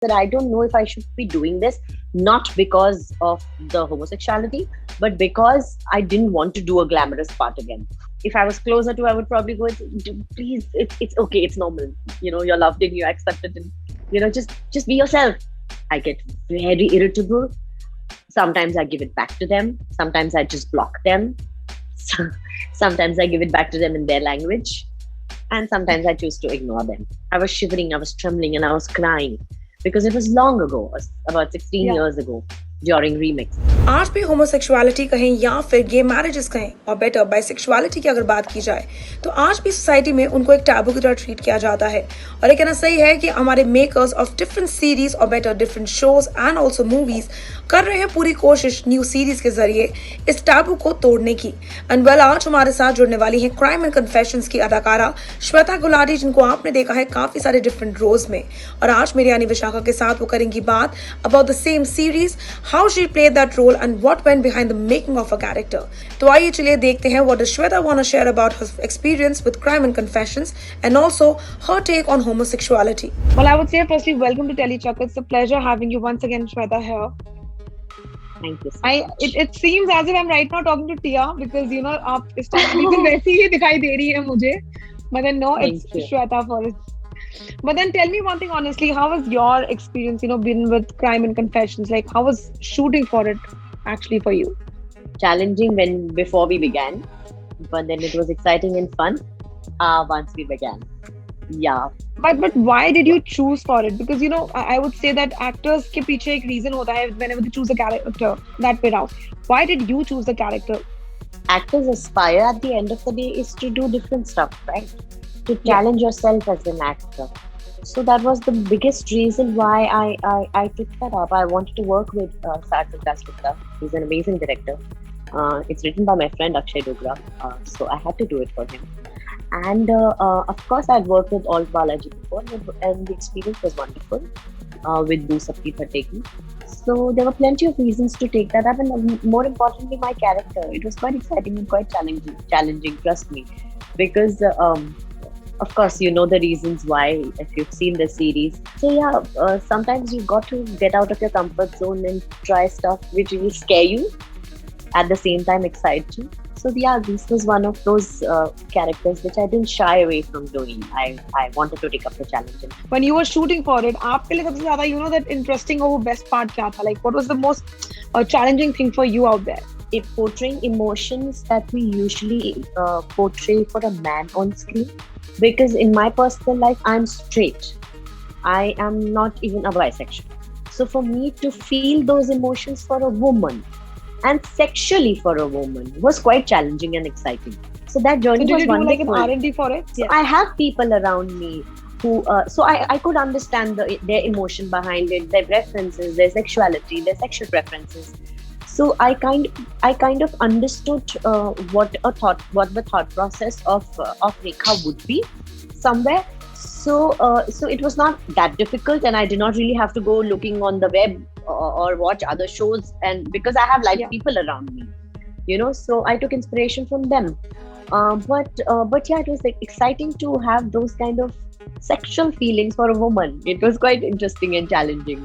that I don't know if I should be doing this, not because of the homosexuality, but because I didn't want to do a glamorous part again. If I was closer to, I would probably go, please, it's okay, it's normal. You're loved and you're accepted, and just be yourself. I get very irritable. Sometimes I give it back to them. Sometimes I just block them. Sometimes I give it back to them in their language. And sometimes I choose to ignore them. I was shivering, I was trembling, and I was crying because it was long ago, about 16 years ago, during remix. आज भी homosexuality कहें या फिर गे marriages कहें और better bisexuality की अगर बात की जाए तो आज भी सोसाइटी में उनको एक टैबू की तरह ट्रीट किया जाता है। और ये कहना सही है कि हमारे मेकर्स ऑफ डिफरेंट सीरीज और better different shows and also movies कर रहे हैं पूरी कोशिश न्यू सीरीज के जरिए इस टैबू को तोड़ने की। एंड वेल आज हमारे साथ जुड़ने वाली है क्राइम एंड कन्फेशंस की अदाकारा श्वेता गुलाटी, जिनको आपने देखा है काफी सारे डिफरेंट रोल्स में। और आज मेरी यानी विशाखा के साथ वो करेंगी बात about the same series, how she played that role and what went behind the making of her character. तो आइए चलिए देखते हैं what does Shweta want to share about her experience with crime and confessions and also her take on homosexuality. Well, I would say firstly, welcome to Telechuck. It's a pleasure having you once again, Shweta, here. Thank you. It seems as if I'm right now talking to Tia because आप इस time बिल्कुल वैसी ही दिखाई दे रही है मुझे. But then no, it's Shweta for it. But then tell me one thing honestly, how was your experience, been with crime and confessions? Like, how was shooting for it actually for you? Challenging before we began, but then it was exciting and fun once we began. Yeah. But why did you choose for it? Because I would say that actors के पीछे एक reason होता है whenever they choose a character that way out. Why did you choose the character? Actors aspire at the end of the day is to do different stuff, right? To challenge yourself as an actor. So that was the biggest reason why I took that up. I wanted to work with Shweta Gulati. He's an amazing director. It's written by my friend Akshay Dogra. So I had to do it for him. And of course, I'd worked with Alt Balaji before, and the experience was wonderful with Do Sabki Phategi. So there were plenty of reasons to take that up, and more importantly, my character. It was quite exciting and quite challenging, trust me. Because of course, you know the reasons why if you've seen the series. So yeah, sometimes you've got to get out of your comfort zone and try stuff which will scare you, at the same time excite you. So yeah, this was one of those characters which I didn't shy away from doing. I wanted to take up the challenge. When you were shooting for it, आपके लिए सबसे ज़्यादा that interesting or best part क्या था? Like, what was the most challenging thing for you out there? Portraying emotions that we usually portray for a man on screen. Because in my personal life, I'm straight. I am not even a bisexual. So for me to feel those emotions for a woman and sexually for a woman was quite challenging and exciting. So that journey was wonderful. Did you do like an R&D for it? So I have people around me who, so I could understand their emotion behind it, their preferences, their sexuality, their sexual preferences. So I kind of understood what the thought process of Rekha would be somewhere. So it was not that difficult, and I did not really have to go looking on the web or watch other shows, and because I have live people around me, so I took inspiration from them. But yeah, it was exciting to have those kind of sexual feelings for a woman. It was quite interesting and challenging,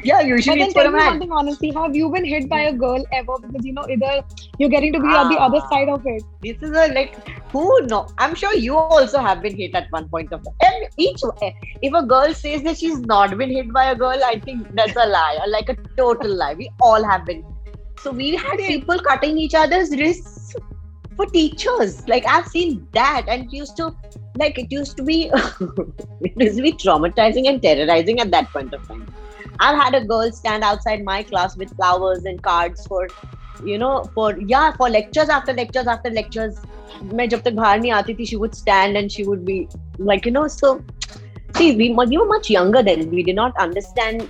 Yeah, usually it's for a man. But then tell me one thing honestly, have you been hit by a girl ever? Because either you're getting to be on the other side of it. This is who knows? I'm sure you also have been hit at one point of time. And if a girl says that she's not been hit by a girl, I think that's a lie, or like a total lie. We all have been. So we had people cutting each other's wrists for teachers. Like, I've seen that, and it used to be traumatizing and terrorizing at that point of time. I've had a girl stand outside my class with flowers and cards for lectures after lectures after lectures. मैं जब तक बाहर नहीं आती थी, she would stand and she would be like, so see, we were much younger then. We did not understand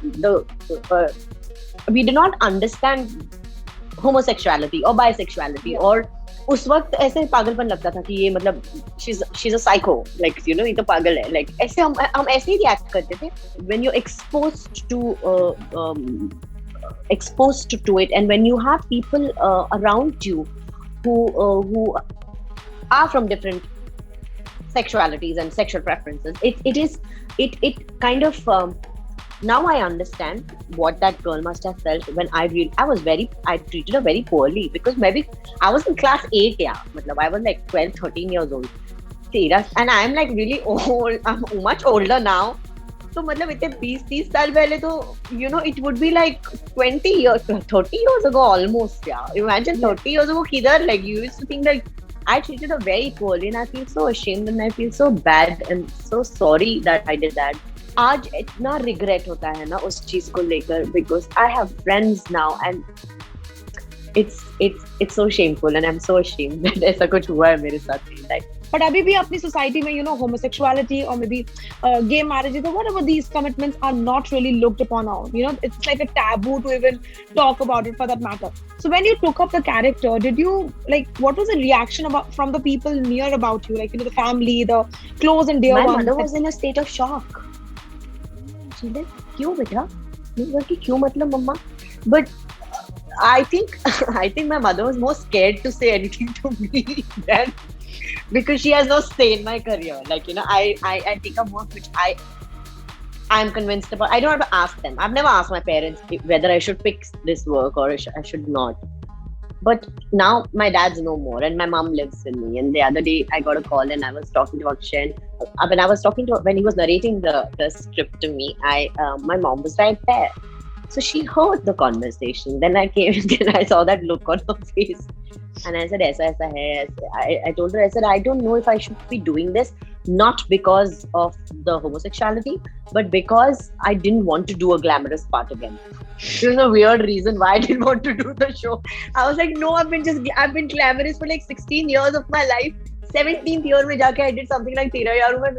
homosexuality or bisexuality, or उस वक्त ऐसे पागलपन लगता था कि ये मतलब she's a psycho, like ये तो पागल है, like ऐसे हम ऐसे ही रिएक्ट करते थे. When you're exposed to it, and when you have people around you who are from different sexualities and sexual preferences, it kind of Now I understand what that girl must have felt when I treated her very poorly because maybe I was in class 8, yeah. Matlab, I was like 12, 13 years old. Serious. And I'm like really old. I'm much older now. तो मतलब इतने 20-30 साल पहले तो it would be like 20 years 30 years ago almost, yeah. Imagine 30 years ago किधर, like you used to think like I treated her very poorly and I feel so ashamed and I feel so bad and so sorry that I did that. आज इतना regret होता है ना उस चीज को लेकर because I have friends now and it's so shameful and I'm so ashamed that ऐसा कुछ हुआ है मेरे साथ in life. But abhi bhi apni society mein, homosexuality or maybe gay marriages or whatever, these commitments are not really looked upon now. It's like a taboo to even talk about it for that matter. So when you took up the character, did you, like, what was the reaction from the people near about you? Like, the family, the close and dear My ones. mother was in a state of shock. She said, क्यों बेटा? मैं बोली क्यों मतलब मम्मा? But I think my mother was more scared to say anything to me than because she has no say in my career. Like, I take up work which I'm convinced about. I don't have to ask them. I've never asked my parents whether I should pick this work or I should not. But now my dad's no more and my mom lives with me. And the other day I got a call and I was talking to Akshay. When he was narrating the script to me, my mom was right there. So she heard the conversation. Then I came and I saw that look on her face. And I said, aisa hai. I told her, I said, I don't know if I should be doing this, not because of the homosexuality, but because I didn't want to do a glamorous part again. It was a weird reason why I didn't want to do the show. I was like, no, I've been glamorous for like 16 years of my life. 17th year mein jaake I did something like Tera Yaar Hu Main,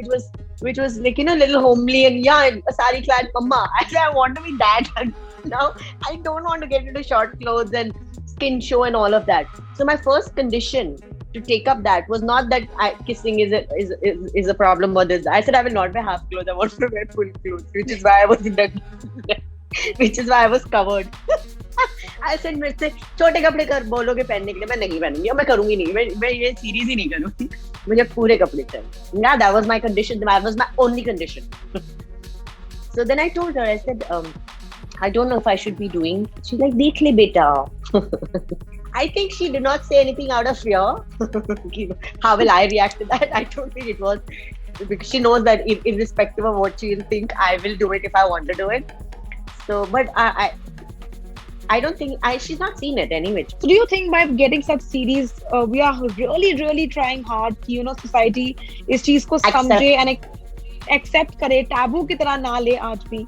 which was like, a little homely and a sari clad mama. I said, I want to be that. And now I don't want to get into short clothes and skin show and all of that. So my first condition to take up that was not that kissing is a problem or this. I said I will not wear half clothes. I want to wear full clothes, which is why I was in that, which is why I was covered. I said मुझसे छोटे कपड़े कर बोलोगे पहनने के लिए, मैं नहीं पहनूंगी और मैं करूंगी नहीं, मैं ये सीरीज ही नहीं करूंगी, मुझे पूरे कपड़े चाहिए. Yeah, that was my condition. That was my only condition. So then I told her, I said, I don't know if I should be doing. She's like, देख ले बेटा. I think she did not say anything out of fear. How will I react to that? I don't think it was, because she knows that irrespective of what she will think, I will do it if I want to do it. So, but I don't think she's not seen it anyway. So do you think by getting such series, we are really, really trying hard, society इस चीज को समझे and accept करे, taboo की तरह ना ले आज भी?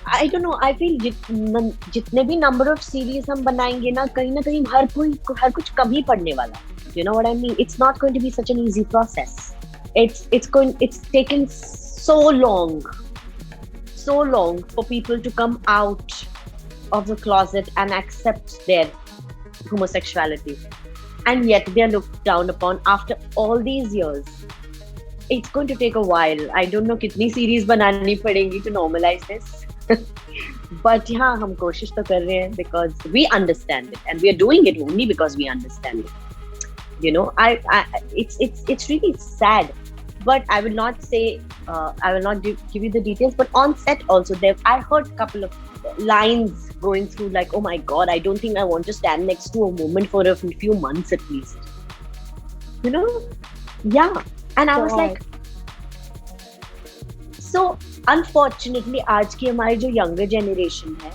I don't know. I feel जितने भी number of series हम बनाएंगे ना कहीं हर कुछ कभी पड़ने वाला. You know what I mean? It's not going to be such an easy process. It's taken so long for people to come out of the closet and accept their homosexuality, and yet they are looked down upon after all these years. It's going to take a while. I don't know कितनी series बनानी पड़ेंगी to normalize this. But yeah, हम कोशिश तो कर रहे हैं because we understand it and we are doing it only because we understand it. It's really sad. But I will not say, I will not give you the details. But on set also, I heard a couple of lines going through like, oh my God, I don't think I want to stand next to a woman for a few months at least. Yeah. And I was like, so unfortunately, आज की हमारी जो younger generation है,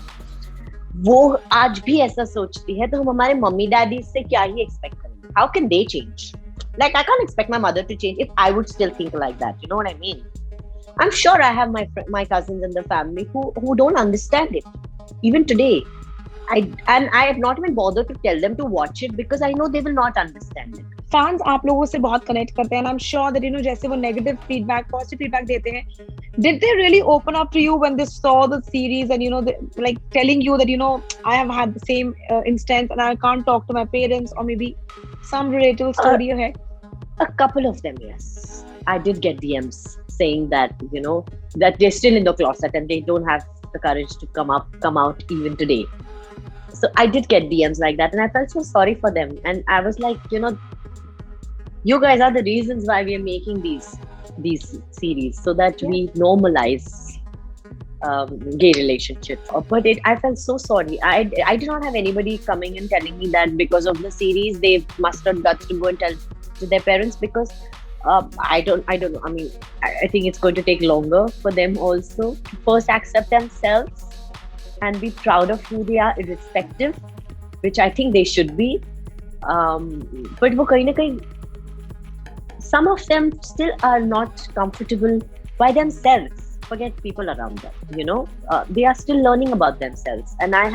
वो आज भी ऐसा सोचती है, तो हम हमारे मम्मी डैडी से क्या ही expect करेंगे? How can they change? Like, I can't expect my mother to change if I would still think like that. You know what I mean? I'm sure I have my cousins in the family who don't understand it. Even today. I have not even bothered to tell them to watch it because I know they will not understand it. Fans आप लोगों से बहुत connect करते हैं and I'm sure that जैसे वो negative feedback, positive feedback देते हैं, did they really open up to you when they saw the series and like telling you that I have had the same instance and I can't talk to my parents, or maybe some relatable story you had? A couple of them, yes. I did get DMs saying that that they're still in the closet and they don't have the courage to come out even today. So I did get DMs like that and I felt so sorry for them. And I was like, you guys are the reasons why we are making these series so that we normalize gay relationship. But I felt so sorry. I did not have anybody coming and telling me that because of the series they mustered guts to go and tell to their parents, because I don't know. I mean, I think it's going to take longer for them also to first accept themselves and be proud of who they are, irrespective, which I think they should be. But वो कहीं ना कहीं, some of them still are not comfortable by themselves. Forget people around them. They are still learning about themselves. And I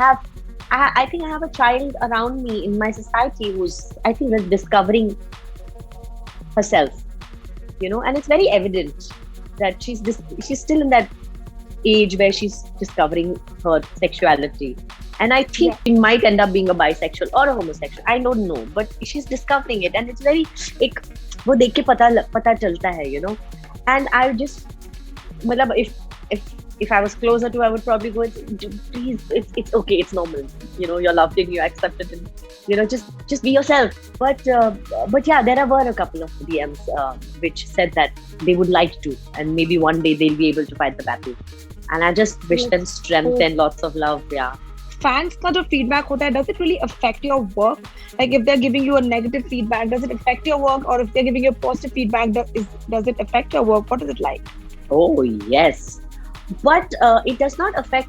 think I have a child around me in my society who's, I think, is discovering herself. And it's very evident that she's still in that age where she's discovering her sexuality. And I think she might end up being a bisexual or a homosexual. I don't know, but she's discovering it, and it's very एक वो देख के पता चलता है. And I just, मतलब if I was closer to her, I would probably go, please, it's okay, it's normal. You're loved and you're accepted, and just be yourself. But yeah, there were a couple of DMs which said that they would like to, and maybe one day they'll be able to fight the battle. And I just wish them strength and lots of love. Yeah. Fans का जो feedback होता है, does it really affect your work? Like if they're giving you a negative feedback, does it affect your work? Or if they're giving you a positive feedback, does it affect your work? What is it like? Oh yes, but it does not affect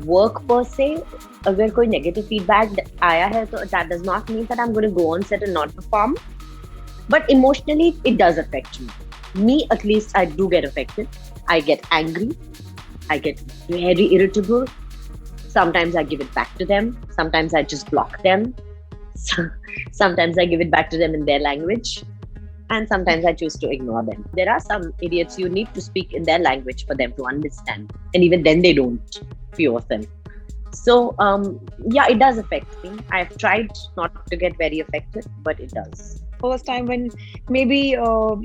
work per se. अगर कोई negative feedback आया है, तो that does not mean that I'm going to go on set and not perform. But emotionally, it does affect me. Me, at least, I do get affected. I get angry. I get very irritable. Sometimes I give it back to them. Sometimes I just block them. Sometimes I give it back to them in their language. And sometimes I choose to ignore them. There are some idiots you need to speak in their language for them to understand. And even then they don't, few of them. So, yeah, it does affect me. I've tried not to get very affected, but it does. First time when maybe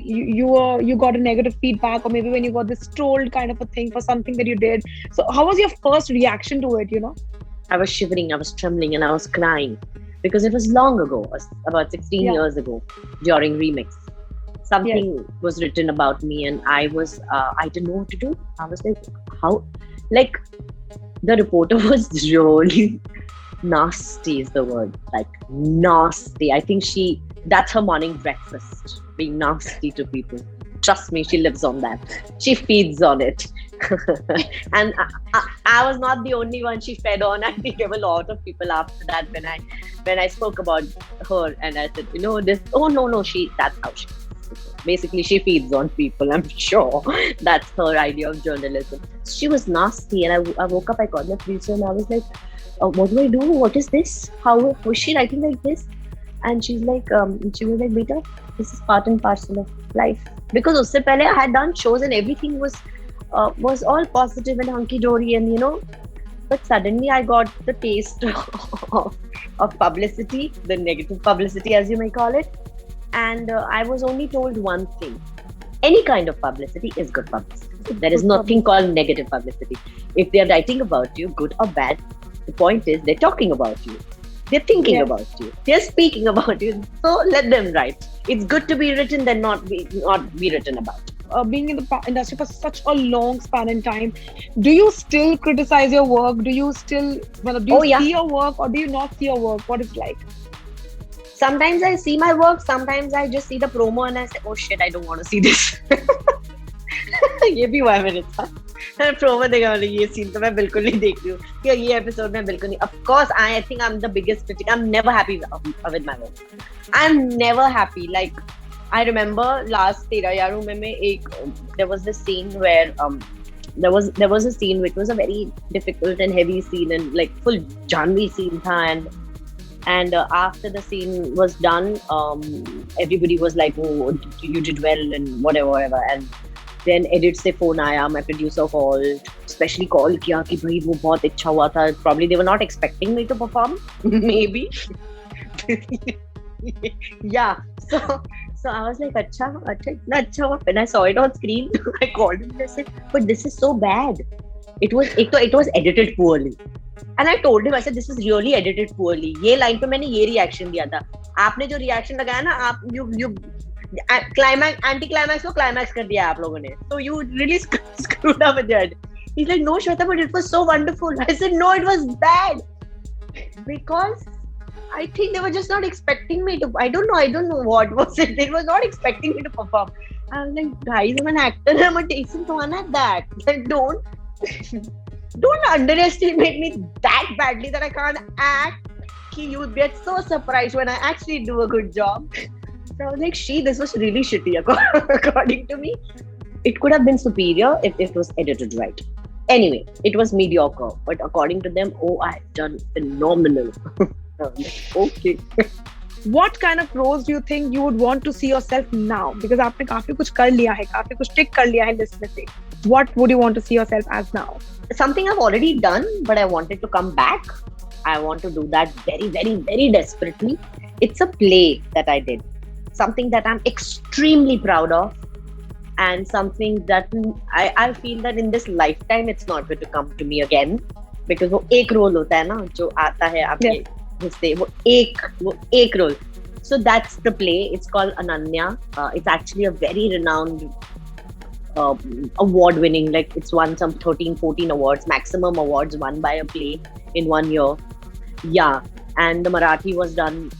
you got a negative feedback, or maybe when you got this trolled kind of a thing for something that you did. So how was your first reaction to it, I was shivering, I was trembling, and I was crying because it was long ago, about 16 years ago, during Remix. Something was written about me, and I didn't know what to do. I was like, how? Like, the reporter was really nasty is the word. Like, nasty. I think that's her morning breakfast, being nasty to people. Trust me, she lives on that. She feeds on it. And I was not the only one she fed on. I think there were a lot of people after that when I spoke about her, and I said, this, oh no, that's how she is. Basically, she feeds on people, I'm sure. That's her idea of journalism. She was nasty, and I woke up, I called my producer, and I was like, what do I do? What is this? How was she writing like this? And she was like, beta, this is part and parcel of life. Because usse pehle I had done shows and everything was all positive and hunky-dory, and but suddenly I got the taste of publicity, the negative publicity as you may call it. And I was only told one thing: any kind of publicity is good publicity. There is nothing called negative publicity. If they are writing about you, good or bad, the point is they're talking about you. They're thinking about you. They're speaking about you. So let them write. It's good to be written than not be written about. Being in the industry for such a long span in time, do you still criticize your work? Do you still see your work, or do you not see your work? What is it like? Sometimes I see my work. Sometimes I just see the promo and I say, oh shit, I don't want to see this. ये भी हुआ है मेरे साथ. Promo देखा मैंने, ये scene तो मैं बिल्कुल नहीं देख रही हूँ, या ये एपिसोड मैं बिल्कुल नहीं. Of course, I think I'm the biggest critic. I'm never happy with my work. I'm never happy. Like, I remember last तेरा यारों में there was this scene where there was a scene which was a very difficult and heavy scene, and like full Janvi scene tha, and after the scene was done, everybody was like, oh, you did well and whatever. And then edit से phone आया, my producer called, especially call किया कि भाई वो बहुत अच्छा हुआ था. Probably they were not expecting me to perform, maybe. Yeah, so I was like, अच्छा इतना अच्छा हुआ. When I saw it on screen, I called him and I said, but this is so bad. It was edited poorly. And I told him, I said, this is really edited poorly. ये line पे मैंने ये reaction दिया था. आपने जो reaction लगाया ना, आप climax, anti-climax को climax कर दिया आप लोगों ने. So you really screwed up with that. He's like, no, Shweta, but it was so wonderful. I said, no, it was bad. Because I think they were just not expecting me to. I don't know what was it. They were not expecting me to perform. I was like, guys, I'm an actor. I'm a decent one at that. Like, don't underestimate me that badly that I can't act. You would get so surprised when I actually do a good job. So I was like, this was really shitty according to me. It could have been superior if it was edited right. Anyway, it was mediocre, but according to them, I've done phenomenal. Okay. What kind of roles do you think you would want to see yourself now? Because आपने काफी कुछ कर लिया है, काफी कुछ tick कर लिया है list में से. What would you want to see yourself as now? Something I've already done, but I wanted to come back. I want to do that very, very, very desperately. It's a play that I did. Something that I'm extremely proud of. And something that I feel that in this lifetime it's not going to come to me again, because वो एक role होता है ना जो आता है आपके हिस्से, वो एक role. So that's the play. It's called Ananya. It's actually a very renowned award winning, like it's won some 13-14 awards, maximum awards won by a play in 1 year. Yeah, and the Marathi was done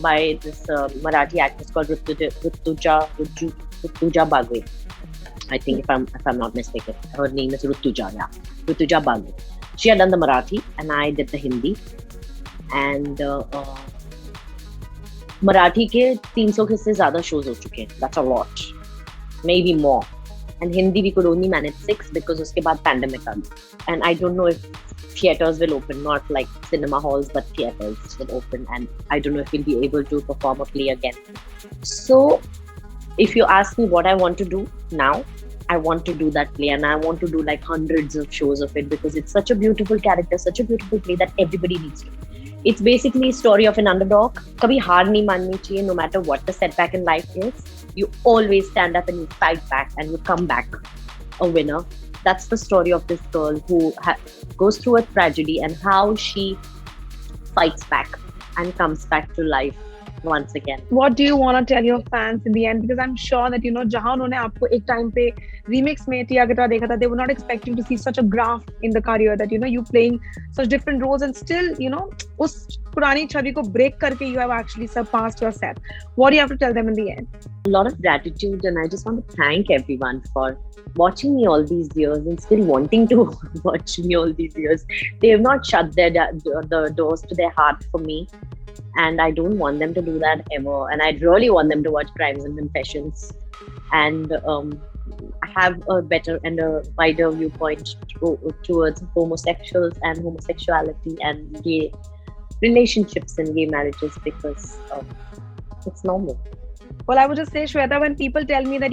by this Marathi actress called Rutuja Bagwe. I think if I'm not mistaken, her name is Rutuja. Yeah, Rutuja Bagwe. She had done the Marathi, and I did the Hindi. And Marathi के 300 से ज़्यादा shows हो चुके हैं. That's a lot, maybe more. And Hindi we could only manage 6 because उसके बाद pandemic आ गई. And I don't know if theaters will open, not like cinema halls, but theaters will open. And I don't know if we'll be able to perform a play again. So if you ask me what I want to do now, I want to do that play, and I want to do like hundreds of shows of it, because it's such a beautiful character, such a beautiful play that everybody needs to. It's basically a story of an underdog. कभी हार नहीं माननी चाहिए, no matter what the setback in life is. You always stand up and you fight back and you come back a winner. That's the story of this girl who goes through a tragedy and how she fights back and comes back to life once again. What do you want to tell your fans in the end? Because I'm sure that, जहाँ उन्होंने आपको एक time पे remix में टिया guitar देखा था, they were not expecting to see such a graph in the career, that, you playing such different roles and still, उस पुरानी छवि को break करके you have actually surpassed yourself. What do you have to tell them in the end? A lot of gratitude, and I just want to thank everyone for watching me all these years and still wanting to watch me all these years. They have not shut the doors to their heart for me. And I don't want them to do that ever. And I really want them to watch Crimes and Confessions and have a better and a wider viewpoint towards homosexuals and homosexuality and gay relationships and gay marriages, because it's normal. Well, I would just say, Shweta, when people tell me that,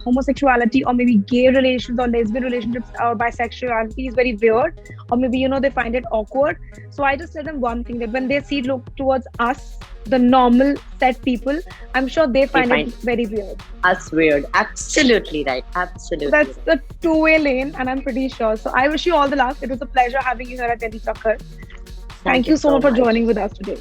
homosexuality or maybe gay relations or lesbian relationships or bisexuality is very weird, or maybe, they find it awkward. So I just tell them one thing, that when they look towards us, the normal set people, I'm sure they find it very weird. Us weird. Absolutely right. Absolutely. So that's the two-way lane, and I'm pretty sure. So I wish you all the luck. It was a pleasure having you here at Delhi Chakkar. Thank you so much for joining with us today.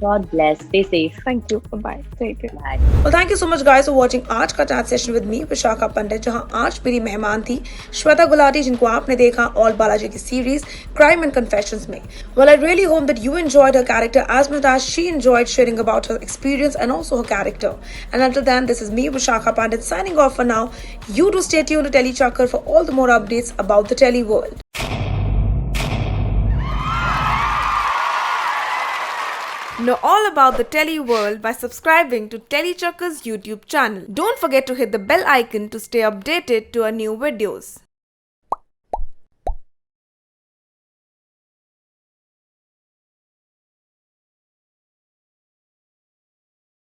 God bless. Stay safe. Thank you. Bye-bye. Take care. Bye. Well, thank you so much guys for watching आज का chat session with me, Vishakha पंडित, जहां आज मेरी मेहमान थी श्वेता गुलाटी, जिनको आपने देखा ऑल बालाजी की सीरीज क्राइम एंड कन्फेशंस में. Well, I really hope that you enjoyed her character as much as she enjoyed sharing about her experience and also her character. And until then, this is me, Vishakha Pandit, signing off for now. You do stay tuned to Telly Chakkar for all the more updates about the Telly world. Know all about the Telly world by subscribing to Telly Chakkar's YouTube channel. Don't forget to hit the bell icon to stay updated to our new videos.